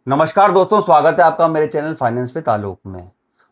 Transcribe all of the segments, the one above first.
नमस्कार दोस्तों, स्वागत है आपका मेरे चैनल फाइनेंस पे ताल्लुक में।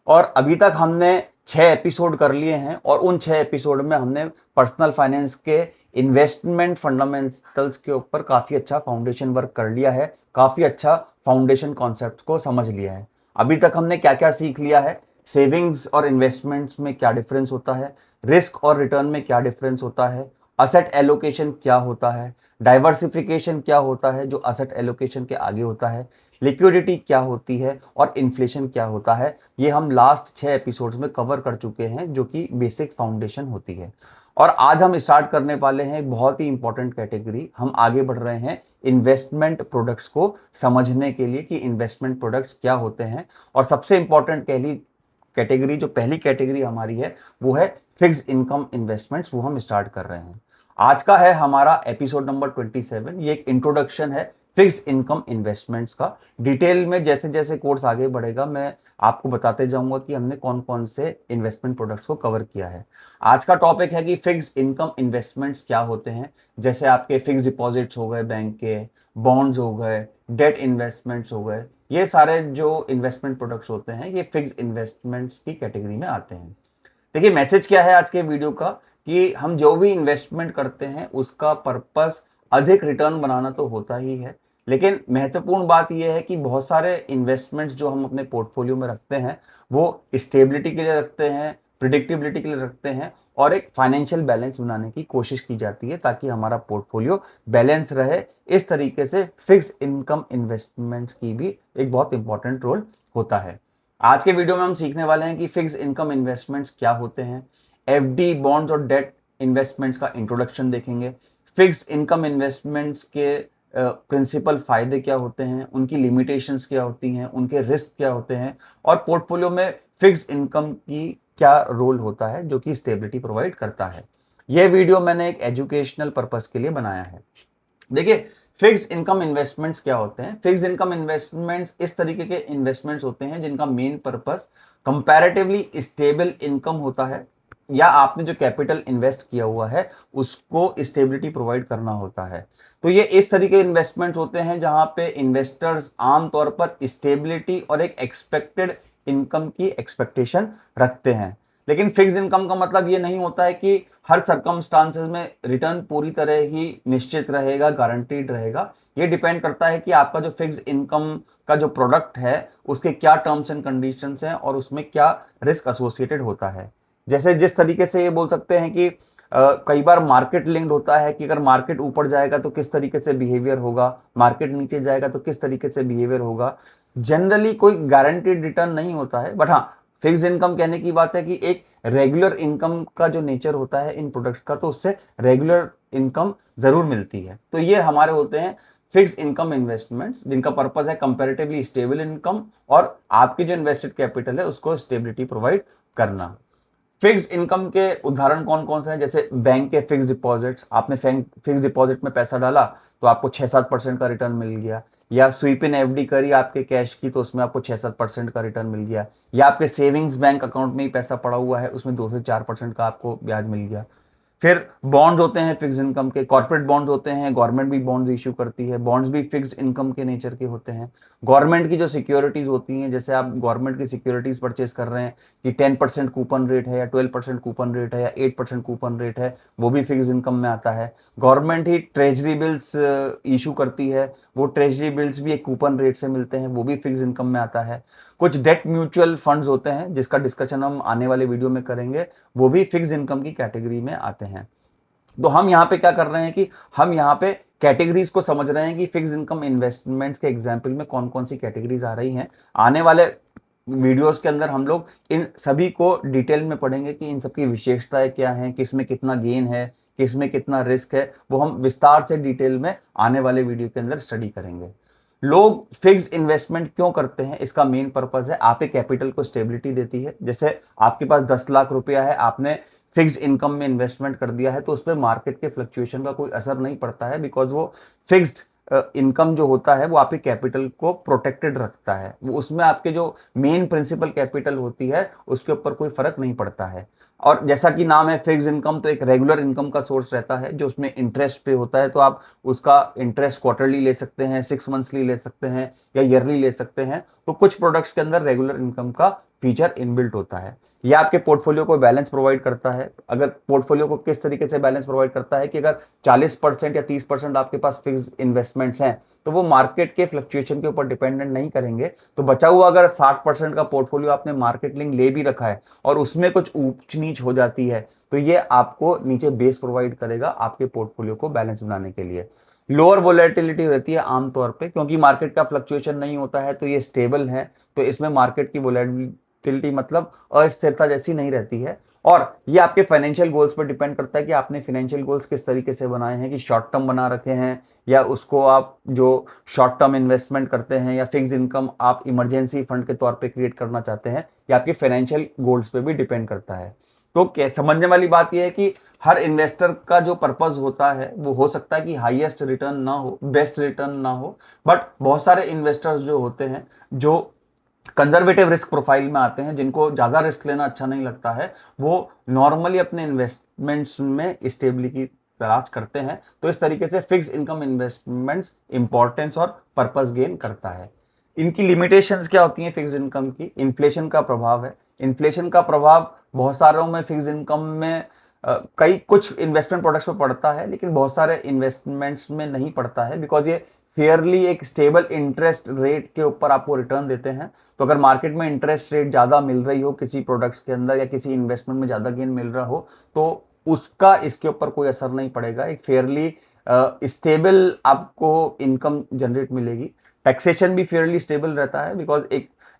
और अभी तक हमने 6 एपिसोड कर लिए हैं और उन 6 एपिसोड में हमने पर्सनल फाइनेंस के इन्वेस्टमेंट फंडामेंटल्स के ऊपर काफ़ी अच्छा फाउंडेशन वर्क कर लिया है, काफ़ी अच्छा फाउंडेशन कॉन्सेप्ट्स को समझ लिया है। अभी तक हमने क्या क्या सीख लिया है, सेविंग्स और इन्वेस्टमेंट्स में क्या डिफरेंस होता है, रिस्क और रिटर्न में क्या डिफरेंस होता है, असेट एलोकेशन क्या होता है, डाइवर्सिफिकेशन क्या होता है जो असेट एलोकेशन के आगे होता है, लिक्विडिटी क्या होती है और इन्फ्लेशन क्या होता है। ये हम लास्ट 6 एपिसोड्स में कवर कर चुके हैं जो कि बेसिक फाउंडेशन होती है। और आज हम स्टार्ट करने वाले हैं एक बहुत ही इंपॉर्टेंट कैटेगरी। हम आगे बढ़ रहे हैं इन्वेस्टमेंट प्रोडक्ट्स को समझने के लिए कि इन्वेस्टमेंट प्रोडक्ट्स क्या होते हैं। और सबसे इंपॉर्टेंट कैटेगरी जो पहली कैटेगरी हमारी है वो है फिक्स्ड इनकम इन्वेस्टमेंट्स, वो हम स्टार्ट कर रहे हैं। आज का है हमारा एपिसोड नंबर 27। ये एक इंट्रोडक्शन है फिक्स्ड इनकम इन्वेस्टमेंट्स का। डिटेल में जैसे जैसे कोर्स आगे बढ़ेगा मैं आपको बताते जाऊंगा कि हमने कौन कौन से इन्वेस्टमेंट प्रोडक्ट्स को कवर किया है। आज का टॉपिक है कि फिक्स्ड इनकम इन्वेस्टमेंट्स क्या होते हैं। जैसे आपके फिक्स्ड डिपॉजिट्स हो गए, बैंक के बॉन्ड्स हो गए, डेट इन्वेस्टमेंट्स हो गए, ये सारे जो इन्वेस्टमेंट प्रोडक्ट्स होते हैं ये फिक्स्ड इन्वेस्टमेंट्स की कैटेगरी में आते हैं। देखिए, मैसेज क्या है आज के वीडियो का कि हम जो भी इन्वेस्टमेंट करते हैं उसका पर्पस अधिक रिटर्न बनाना तो होता ही है, लेकिन महत्वपूर्ण बात यह है कि बहुत सारे इन्वेस्टमेंट्स जो हम अपने पोर्टफोलियो में रखते हैं वो स्टेबिलिटी के लिए रखते हैं, प्रिडिक्टेबिलिटी के लिए रखते हैं और एक फाइनेंशियल बैलेंस बनाने की कोशिश की जाती है ताकि हमारा पोर्टफोलियो बैलेंस रहे। इस तरीके से फिक्स्ड इनकम इन्वेस्टमेंट्स की भी एक बहुत इंपॉर्टेंट रोल होता है। आज के वीडियो में हम सीखने वाले हैं कि फिक्स्ड इनकम इन्वेस्टमेंट्स क्या होते हैं, एफडी, बॉन्ड्स और डेट इन्वेस्टमेंट्स का इंट्रोडक्शन देखेंगे, फिक्स्ड इनकम इन्वेस्टमेंट्स के प्रिंसिपल फायदे क्या होते हैं, उनकी लिमिटेशंस क्या होती हैं, उनके रिस्क क्या होते हैं और पोर्टफोलियो में फिक्स्ड इनकम की क्या रोल होता है जो कि स्टेबिलिटी प्रोवाइड करता है। यह वीडियो मैंने एक एजुकेशनल पर्पस के लिए बनाया है। देखिए, फिक्स्ड इनकम इन्वेस्टमेंट्स क्या होते हैं। फिक्स्ड इनकम इन्वेस्टमेंट्स इस तरीके के इन्वेस्टमेंट्स होते हैं जिनका main purpose comparatively stable income होता है या आपने जो कैपिटल इन्वेस्ट किया हुआ है उसको स्टेबिलिटी प्रोवाइड करना होता है। तो ये इस तरीके के इन्वेस्टमेंट्स होते हैं जहां पे इन्वेस्टर्स आमतौर पर स्टेबिलिटी और एक एक्सपेक्टेड इनकम की एक्सपेक्टेशन रखते हैं। लेकिन फिक्स्ड इनकम का मतलब ये नहीं होता है कि हर सर्कमस्टांसेस में रिटर्न पूरी तरह ही निश्चित रहेगा, गारंटीड रहेगा। ये डिपेंड करता है कि आपका जो फिक्स्ड इनकम का जो प्रोडक्ट है उसके क्या टर्म्स एंड कंडीशंस हैं और उसमें क्या रिस्क एसोसिएटेड होता है। जैसे जिस तरीके से ये बोल सकते हैं कि कई बार मार्केट लिंक्ड होता है कि अगर मार्केट ऊपर जाएगा तो किस तरीके से बिहेवियर होगा, मार्केट नीचे जाएगा तो किस तरीके से बिहेवियर होगा। जनरली कोई गारंटीड रिटर्न नहीं होता है, बट हाँ, फिक्स्ड इनकम कहने की बात है कि एक रेगुलर इनकम का जो नेचर होता है इन प्रोडक्ट का, तो उससे रेगुलर इनकम जरूर मिलती है। तो ये हमारे होते हैं फिक्स्ड इनकम इन्वेस्टमेंट्स जिनका पर्पस है कंपैरेटिवली स्टेबल इनकम और आपकी जो इन्वेस्टेड कैपिटल है उसको स्टेबिलिटी प्रोवाइड करना। फिक्स्ड इनकम के उदाहरण कौन कौन से हैं, जैसे बैंक के फिक्स्ड डिपॉजिट्स। आपने फिक्स्ड डिपॉजिट में पैसा डाला तो आपको 6-7% का रिटर्न मिल गया, या स्वीप इन एफडी करी आपके कैश की तो उसमें आपको 6-7% का रिटर्न मिल गया, या आपके सेविंग्स बैंक अकाउंट में ही पैसा पड़ा हुआ है उसमें 2 से 4% का आपको ब्याज मिल गया। फिर बॉन्ड्स होते हैं फिक्स इनकम के, कॉर्पोरेट बॉन्ड्स होते हैं, गवर्नमेंट भी बॉन्ड्स इश्यू करती है, बॉन्ड्स भी फिक्स्ड इनकम के नेचर के होते हैं। गवर्नमेंट की जो सिक्योरिटीज होती हैं, जैसे आप गवर्नमेंट की सिक्योरिटीज परचेज कर रहे हैं कि 10% कूपन रेट है या 12% कूपन रेट है या 8% कूपन रेट है, वो भी फिक्स इनकम में आता है। गवर्नमेंट ही ट्रेजरी बिल्स इशू करती है, वो ट्रेजरी बिल्स भी एक कूपन रेट से मिलते हैं, वो भी फिक्स इनकम में आता है। कुछ डेट म्यूचुअल फंड्स होते हैं जिसका डिस्कशन हम आने वाले वीडियो में करेंगे, वो भी फिक्स इनकम की कैटेगरी में आते हैं। तो हम यहाँ पे क्या कर रहे हैं कि हम यहाँ पे कैटेगरीज को समझ रहे हैं कि फिक्स इनकम इन्वेस्टमेंट्स के एग्जाम्पल में कौन कौन सी कैटेगरीज आ रही हैं। आने वाले वीडियोस के अंदर हम लोग इन सभी को डिटेल में पढ़ेंगे कि इन सबकी विशेषताएं क्या हैं, किस में कितना गेन है, किस में कितना रिस्क है, वो हम विस्तार से डिटेल में आने वाले वीडियो के अंदर स्टडी करेंगे। लोग फिक्स इन्वेस्टमेंट क्यों करते हैं, इसका मेन पर्पज है आपके कैपिटल को स्टेबिलिटी देती है। जैसे आपके पास 10 लाख रुपया है, आपने फिक्स इनकम में इन्वेस्टमेंट कर दिया है तो उस पर मार्केट के फ्लक्चुएशन का कोई असर नहीं पड़ता है, बिकॉज वो फिक्स्ड इनकम जो होता है वो आपके कैपिटल को प्रोटेक्टेड रखता है, वो उसमें आपके जो मेन प्रिंसिपल कैपिटल होती है उसके ऊपर कोई फर्क नहीं पड़ता है। और जैसा कि नाम है फिक्स इनकम, तो एक रेगुलर इनकम का सोर्स रहता है जो उसमें इंटरेस्ट पे होता है। तो आप उसका इंटरेस्ट क्वार्टरली ले सकते हैं, 6 मंथली ले सकते हैं या ईयरली ले सकते हैं। तो कुछ प्रोडक्ट्स के अंदर रेगुलर इनकम का फीचर इनबिल्ट होता है। यह आपके पोर्टफोलियो को बैलेंस प्रोवाइड करता है। अगर पोर्टफोलियो को किस तरीके से बैलेंस प्रोवाइड करता है कि अगर 40% या 30% आपके पास फिक्स इन्वेस्टमेंट्स हैं तो वो मार्केट के फ्लक्चुएशन के ऊपर डिपेंडेंट नहीं करेंगे। तो बचा हुआ अगर 60% का पोर्टफोलियो आपने मार्केट लिंक ले भी रखा है और उसमें कुछ ऊंच नीच हो जाती है तो ये आपको नीचे बेस प्रोवाइड करेगा आपके पोर्टफोलियो को बैलेंस बनाने के लिए। लोअर वोलेटिलिटी रहती है आमतौर पे, क्योंकि मार्केट का फ्लक्चुएशन नहीं होता है तो ये स्टेबल है। तो इसमें मार्केट की वोलेटिलिटी मतलब अस्थिरता जैसी नहीं रहती है। और ये आपके फाइनेंशियल गोल्स पर डिपेंड करता है कि आपने फाइनेंशियल गोल्स किस तरीके से बनाए हैं, कि शॉर्ट टर्म बना रखे हैं या उसको आप जो शॉर्ट टर्म इन्वेस्टमेंट करते हैं या फिक्स इनकम आप इमरजेंसी फंड के तौर पे क्रिएट करना चाहते हैं, या आपके फाइनेंशियल गोल्स पे भी डिपेंड करता है। तो समझने वाली बात यह है कि हर इन्वेस्टर का जो पर्पस होता है वो हो सकता है कि हाईएस्ट रिटर्न ना हो, बेस्ट रिटर्न ना हो, बट बहुत सारे इन्वेस्टर्स जो होते हैं जो कंजर्वेटिव रिस्क प्रोफाइल में आते हैं, जिनको ज्यादा रिस्क लेना अच्छा नहीं लगता है, वो नॉर्मली अपने इन्वेस्टमेंट्स में स्टेबिलिटी तलाश करते हैं। तो इस तरीके से फिक्स इनकम इन्वेस्टमेंट्स इंपॉर्टेंस और पर्पस गेन करता है। इनकी लिमिटेशंस क्या होती हैं फिक्स इनकम की? इन्फ्लेशन का प्रभाव है। इन्फ्लेशन का प्रभाव बहुत सारों में फिक्स इनकम में कई कुछ इन्वेस्टमेंट प्रोडक्ट्स में पड़ता है, लेकिन बहुत सारे इन्वेस्टमेंट्स में नहीं पड़ता है, बिकॉज ये फेयरली एक स्टेबल इंटरेस्ट रेट के ऊपर आपको रिटर्न देते हैं। तो अगर मार्केट में इंटरेस्ट रेट ज़्यादा मिल रही हो किसी प्रोडक्ट्स के अंदर या किसी इन्वेस्टमेंट में ज़्यादा गेन मिल रहा हो तो उसका इसके ऊपर कोई असर नहीं पड़ेगा। एक फेयरली स्टेबल आपको इनकम जनरेट मिलेगी। टैक्सेशन भी फेयरली स्टेबल रहता है, बिकॉज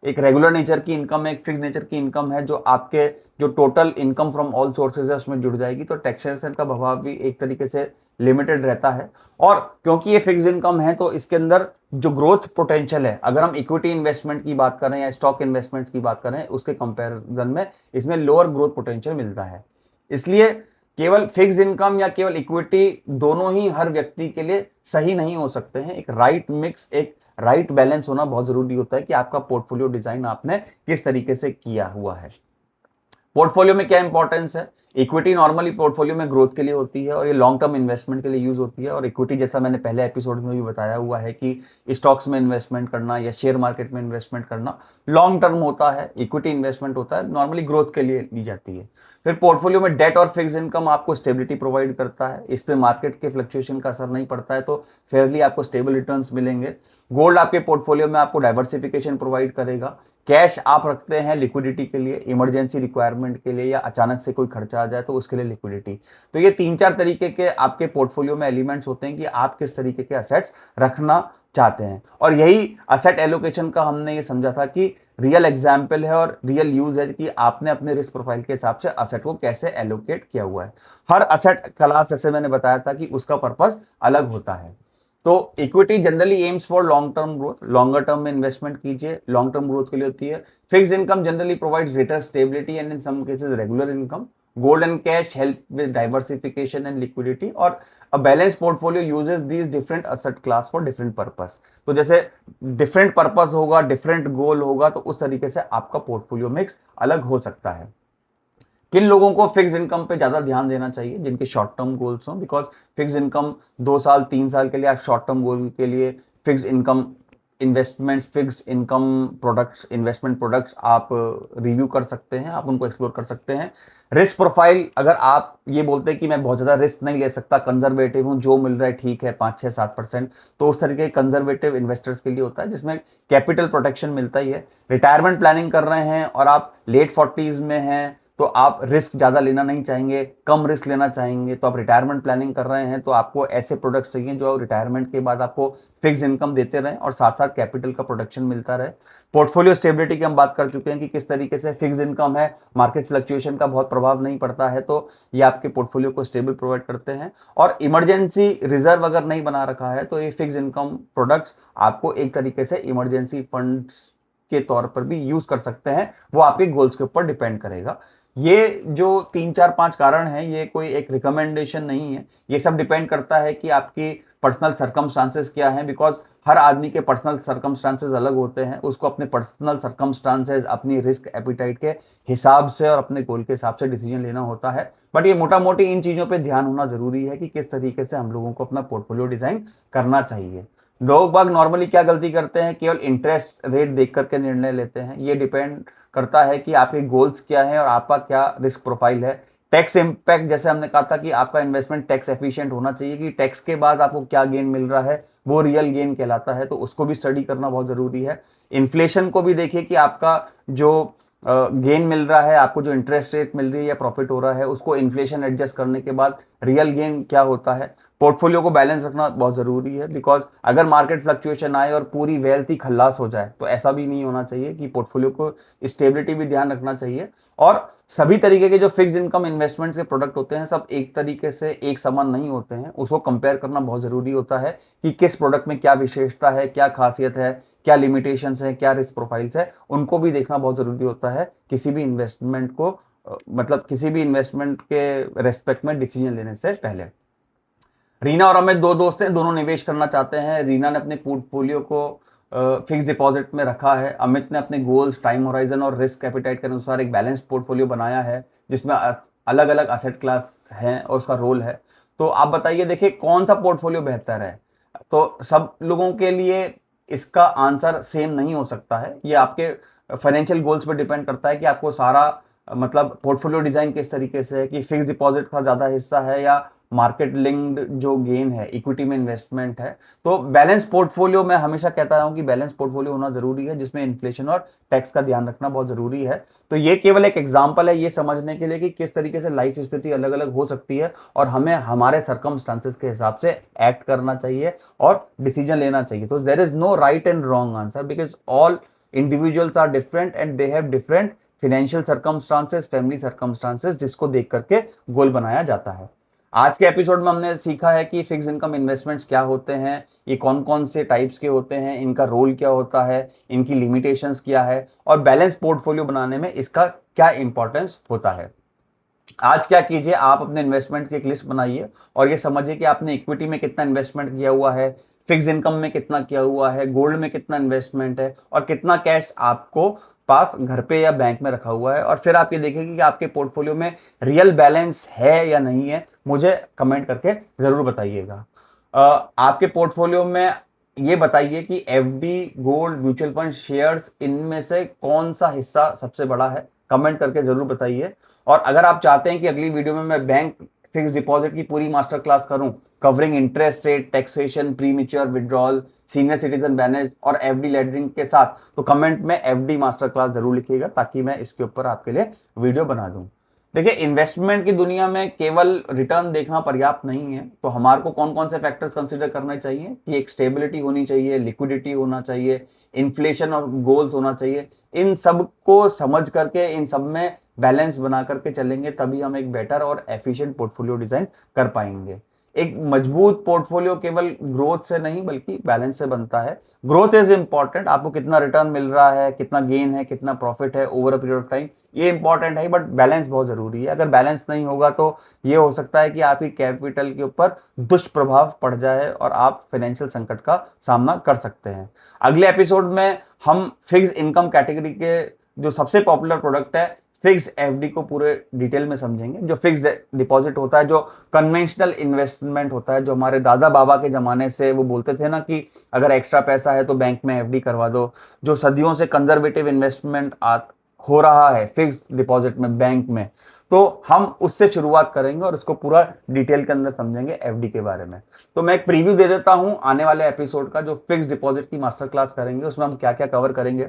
एक रेगुलर नेचर की इनकम है, एक फिक्स नेचर की इनकम है जो आपके जो total income from all sources है उसमें जुड़ जाएगी। तो टैक्सेशन का प्रभाव भी एक तरीके से लिमिटेड रहता है। और क्योंकि ये फिक्स इनकम है तो इसके अंदर जो ग्रोथ पोटेंशियल है, अगर हम इक्विटी इन्वेस्टमेंट की बात करें या स्टॉक इन्वेस्टमेंट की बात करें, उसके कंपैरिजन में इसमें लोअर ग्रोथ पोटेंशियल मिलता है। इसलिए केवल फिक्स इनकम या केवल इक्विटी दोनों ही हर व्यक्ति के लिए सही नहीं हो सकते हैं। एक राइट मिक्स, एक राइट बैलेंस होना बहुत जरूरी होता है कि आपका पोर्टफोलियो डिजाइन आपने किस तरीके से किया हुआ है। पोर्टफोलियो में क्या इंपॉर्टेंस है? इक्विटी नॉर्मली पोर्टफोलियो में ग्रोथ के लिए होती है और ये लॉन्ग टर्म इन्वेस्टमेंट के लिए यूज होती है। और इक्विटी जैसा मैंने पहले एपिसोड में भी बताया हुआ है कि स्टॉक्स में इन्वेस्टमेंट करना या शेयर मार्केट में इन्वेस्टमेंट करना लॉन्ग टर्म होता है, इक्विटी इन्वेस्टमेंट होता है, नॉर्मली ग्रोथ के लिए ली जाती है। फिर पोर्टफोलियो में डेट और फिक्स इनकम आपको स्टेबिलिटी प्रोवाइड करता है, इस पे मार्केट के फ्लक्चुएशन का असर नहीं पड़ता है, तो फेयरली आपको स्टेबल रिटर्न्स मिलेंगे। गोल्ड आपके पोर्टफोलियो में आपको डाइवर्सिफिकेशन प्रोवाइड करेगा। कैश आप रखते हैं लिक्विडिटी के लिए, इमरजेंसी रिक्वायरमेंट के लिए, या अचानक से कोई खर्चा आ जाए तो उसके लिए लिक्विडिटी। तो ये 3-4 तरीके के आपके पोर्टफोलियो में एलिमेंट्स होते हैं कि आप किस तरीके के असेट्स रखना चाहते हैं। और यही असेट एलोकेशन का हमने ये समझा था कि रियल एग्जाम्पल है और रियल यूज है कि आपने अपने रिस्क प्रोफाइल के हिसाब से असेट को कैसे एलोकेट किया हुआ है। हर असेट क्लास, जैसे मैंने बताया था, कि उसका पर्पस अलग होता है। तो equity generally aims for long term growth, longer term में इन्वेस्टमेंट कीजिए, लॉन्ग टर्म ग्रोथ के लिए होती है। Fix income generally provides greater stability and in some cases regular income. Gold and cash help with diversification and liquidity. और a balance portfolio uses these different asset class for different purpose. तो जैसे different purpose होगा, different goal होगा, तो उस तरीके से आपका पोर्टफोलियो मिक्स अलग हो सकता है। किन लोगों को फिक्स इनकम पे ज्यादा ध्यान देना चाहिए? जिनके शॉर्ट टर्म गोल्स हों, बिकॉज फिक्स इनकम 2 साल 3 साल के लिए आप शॉर्ट टर्म गोल के लिए fix income investment, fix income products, investment products आप रिव्यू कर सकते हैं, आप उनको एक्सप्लोर कर सकते हैं। रिस्क प्रोफाइल, अगर आप ये बोलते हैं कि मैं बहुत ज्यादा रिस्क नहीं ले सकता, कंजर्वेटिव हूं, जो मिल रहा है ठीक है 5-6-7%, तो उस तरीके के कंजर्वेटिव इन्वेस्टर्स के लिए होता है जिसमें कैपिटल प्रोटेक्शन मिलता ही है। रिटायरमेंट प्लानिंग कर रहे हैं और आप लेट 40s में हैं तो आप रिस्क ज्यादा लेना नहीं चाहेंगे, कम रिस्क लेना चाहेंगे, तो आप रिटायरमेंट प्लानिंग कर रहे हैं तो आपको ऐसे प्रोडक्ट्स चाहिए जो रिटायरमेंट के बाद आपको फिक्स इनकम देते रहें और साथ साथ कैपिटल का प्रोटेक्शन मिलता रहे। पोर्टफोलियो स्टेबिलिटी की हम बात कर चुके हैं कि किस तरीके से फिक्स इनकम है, मार्केट फ्लक्चुएशन का बहुत प्रभाव नहीं पड़ता है, तो ये आपके पोर्टफोलियो को स्टेबल प्रोवाइड करते हैं। और इमरजेंसी रिजर्व अगर नहीं बना रखा है तो ये फिक्स इनकम प्रोडक्ट्स आपको एक तरीके से इमरजेंसी फंड्स के तौर पर भी यूज कर सकते हैं, वो आपके गोल्स के ऊपर डिपेंड करेगा। ये जो 3-4-5 कारण हैं, ये कोई एक रिकमेंडेशन नहीं है, ये सब डिपेंड करता है कि आपकी पर्सनल सर्कमस्टांसेस क्या हैं, बिकॉज हर आदमी के पर्सनल सर्कमस्टांसेस अलग होते हैं, उसको अपने पर्सनल सर्कमस्टांसेस, अपनी रिस्क एपिटाइट के हिसाब से और अपने गोल के हिसाब से डिसीजन लेना होता है। बट ये मोटा मोटी इन चीज़ों पे ध्यान होना जरूरी है कि किस तरीके से हम लोगों को अपना पोर्टफोलियो डिजाइन करना चाहिए। लोग बाग नॉर्मली क्या गलती करते हैं, केवल इंटरेस्ट रेट देख करके निर्णय लेते हैं। ये डिपेंड करता है कि आपके गोल्स क्या है और आपका क्या रिस्क प्रोफाइल है। टैक्स इम्पैक्ट, जैसे हमने कहा था कि आपका इन्वेस्टमेंट टैक्स एफिशिएंट होना चाहिए, कि टैक्स के बाद आपको क्या गेन मिल रहा है वो रियल गेन कहलाता है, तो उसको भी स्टडी करना बहुत जरूरी है। इन्फ्लेशन को भी देखिए कि आपका जो गेन मिल रहा है, आपको जो इंटरेस्ट रेट मिल रही है या प्रॉफिट हो रहा है, उसको इन्फ्लेशन एडजस्ट करने के बाद रियल गेन क्या होता है। पोर्टफोलियो को बैलेंस रखना बहुत जरूरी है, बिकॉज अगर मार्केट फ्लक्चुएशन आए और पूरी वेल्थ ही खल्लास हो जाए तो ऐसा भी नहीं होना चाहिए। कि पोर्टफोलियो को स्टेबिलिटी भी ध्यान रखना चाहिए। और सभी तरीके के जो फिक्स्ड इनकम इन्वेस्टमेंट के प्रोडक्ट होते हैं सब एक तरीके से एक समान नहीं होते हैं, उसको कंपेयर करना बहुत जरूरी होता है कि किस प्रोडक्ट में क्या विशेषता है, क्या खासियत है, क्या लिमिटेशंस है, क्या रिस्क प्रोफाइल्स है, उनको भी देखना बहुत जरूरी होता है किसी भी इन्वेस्टमेंट को मतलब किसी भी इन्वेस्टमेंट के रेस्पेक्ट में डिसीजन लेने से पहले। रीना और अमित दो दोस्त हैं, दोनों निवेश करना चाहते हैं। रीना ने अपने पोर्टफोलियो को फिक्स डिपॉजिट में रखा है, अमित ने अपने गोल्स, टाइम होराइजन और रिस्क एपिटाइट के अनुसार एक बैलेंस पोर्टफोलियो बनाया है जिसमें अलग अलग असेट क्लास हैं और उसका रोल है। तो आप बताइए, देखिए कौन सा पोर्टफोलियो बेहतर है। तो सब लोगों के लिए इसका आंसर सेम नहीं हो सकता है, ये आपके फाइनेंशियल गोल्स पर डिपेंड करता है कि आपको सारा मतलब पोर्टफोलियो डिजाइन किस तरीके से है, कि फिक्स डिपॉजिट का ज्यादा हिस्सा है या मार्केट लिंक्ड जो गेन है, इक्विटी में इन्वेस्टमेंट है। तो बैलेंस पोर्टफोलियो मैं हमेशा कहता हूं कि बैलेंस पोर्टफोलियो होना जरूरी है, जिसमें इन्फ्लेशन और टैक्स का ध्यान रखना बहुत जरूरी है। तो ये केवल एक एग्जांपल है ये समझने के लिए कि किस तरीके से लाइफ स्थिति अलग अलग हो सकती है और हमें हमारे सर्कमस्टांसेस के हिसाब से एक्ट करना चाहिए और डिसीजन लेना चाहिए। तो there is no right and wrong answer, because all individuals are different and they have different financial circumstances, family circumstances, जिसको देख करके गोल बनाया जाता है। आज के एपिसोड में हमने सीखा है कि फिक्स इनकम इन्वेस्टमेंट्स क्या होते हैं, ये कौन कौन से टाइप्स के होते हैं, इनका रोल क्या होता है, इनकी लिमिटेशंस क्या है और बैलेंस पोर्टफोलियो बनाने में इसका क्या इंपॉर्टेंस होता है। आज क्या कीजिए, आप अपने इन्वेस्टमेंट की एक लिस्ट बनाइए और ये समझिए कि आपने इक्विटी में कितना इन्वेस्टमेंट किया हुआ है, फिक्स इनकम में कितना किया हुआ है, गोल्ड में कितना इन्वेस्टमेंट है और कितना कैश आपको पास घर पे या बैंक में रखा हुआ है। और फिर आप ये देखेंगे कि आपके पोर्टफोलियो में रियल बैलेंस है या नहीं है। मुझे कमेंट करके जरूर बताइएगा। आपके पोर्टफोलियो में ये बताइए कि FD, gold, mutual fund, shares, इनमें से कौन सा हिस्सा सबसे बड़ा है। कमेंट करके जरूर बताइए। और अगर आप चाहते हैं कि अगली वीडियो में मैं बैंक फिक्स डिपॉजिट की पूरी मास्टर क्लास करूं, covering interest rate, taxation, pre mature withdrawal, senior citizen balance और एफडी लेडरिंग के साथ, तो कमेंट में एफडी मास्टर क्लास जरूर लिखिएगा ताकि मैं इसके ऊपर आपके लिए वीडियो बना दूं। देखिए, इन्वेस्टमेंट की दुनिया में केवल रिटर्न देखना पर्याप्त नहीं है, तो हमारे को कौन कौन से फैक्टर्स कंसीडर करने चाहिए कि एक स्टेबिलिटी होनी चाहिए, लिक्विडिटी होना चाहिए, इन्फ्लेशन और गोल्स होना चाहिए। इन सब को समझ करके, इन सब में बैलेंस बना करके चलेंगे तभी हम एक बेटर और एफिशिएंट पोर्टफोलियो डिजाइन कर पाएंगे। एक मजबूत पोर्टफोलियो केवल ग्रोथ से नहीं बल्कि बैलेंस से बनता है। ग्रोथ इज इंपॉर्टेंट, आपको कितना रिटर्न मिल रहा है, कितना गेन है, कितना प्रॉफिट है over a period of time, ये इंपॉर्टेंट है, बट बैलेंस बहुत जरूरी है। अगर बैलेंस नहीं होगा तो ये हो सकता है कि आपकी कैपिटल के ऊपर दुष्प्रभाव पड़ जाए और आप फाइनेंशियल संकट का सामना कर सकते हैं। अगले एपिसोड में हम फिक्स इनकम कैटेगरी के जो सबसे पॉपुलर प्रोडक्ट है फिक्स एफडी को पूरे डिटेल में समझेंगे। जो फिक्स डिपॉजिट होता है, जो कन्वेंशनल इन्वेस्टमेंट होता है, जो हमारे दादा बाबा के जमाने से वो बोलते थे ना कि अगर एक्स्ट्रा पैसा है तो बैंक में एफडी करवा दो, जो सदियों से कंजर्वेटिव इन्वेस्टमेंट हो रहा है फिक्स डिपॉजिट में बैंक में, तो हम उससे शुरुआत करेंगे और उसको पूरा डिटेल के अंदर समझेंगे एफडी के बारे में। तो मैं एक प्रीव्यू दे देता हूं आने वाले एपिसोड का, जो फिक्स डिपॉजिट की मास्टर क्लास करेंगे उसमें हम क्या क्या कवर करेंगे,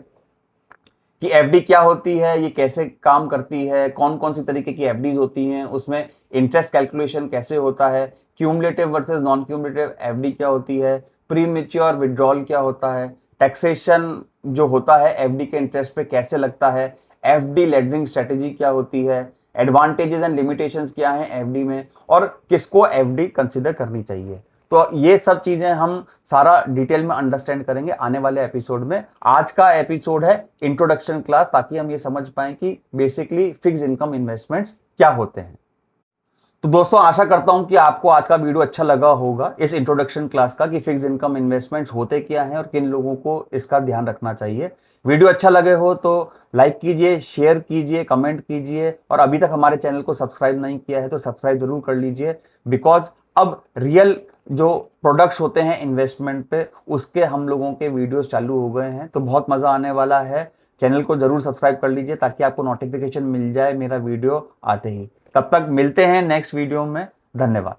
कि एफडी क्या होती है, ये कैसे काम करती है, कौन कौन सी तरीके की एफडीज होती हैं, उसमें इंटरेस्ट कैलकुलेशन कैसे होता है, cumulative versus non cumulative FD क्या होती है, प्री मैच्योर विड्रॉल क्या होता है, टैक्सेशन जो होता है एफडी के इंटरेस्ट पे कैसे लगता है, एफडी लेडरिंग स्ट्रेटेजी क्या होती है, एडवांटेजेस एंड लिमिटेशंस क्या हैं एफडी में और किसको एफडी कंसिडर करनी चाहिए। तो ये सब चीजें हम सारा डिटेल में अंडरस्टैंड करेंगे आने वाले एपिसोड में। आज का एपिसोड है इंट्रोडक्शन क्लास, ताकि हम ये समझ पाएं कि बेसिकली फिक्स इनकम इन्वेस्टमेंट्स क्या होते हैं। तो दोस्तों आशा करता हूं कि आपको आज का वीडियो अच्छा लगा होगा इस इंट्रोडक्शन क्लास का, कि फिक्स इनकम इन्वेस्टमेंट्स होते क्या हैं और किन लोगों को इसका ध्यान रखना चाहिए। वीडियो अच्छा लगे हो तो लाइक कीजिए, शेयर कीजिए, कमेंट कीजिए, और अभी तक हमारे चैनल को सब्सक्राइब नहीं किया है तो सब्सक्राइब जरूर कर लीजिए। बिकॉज अब रियल जो प्रोडक्ट्स होते हैं इन्वेस्टमेंट पे, उसके हम लोगों के वीडियोस चालू हो गए हैं, तो बहुत मजा आने वाला है। चैनल को जरूर सब्सक्राइब कर लीजिए ताकि आपको नोटिफिकेशन मिल जाए मेरा वीडियो आते ही। तब तक मिलते हैं नेक्स्ट वीडियो में। धन्यवाद।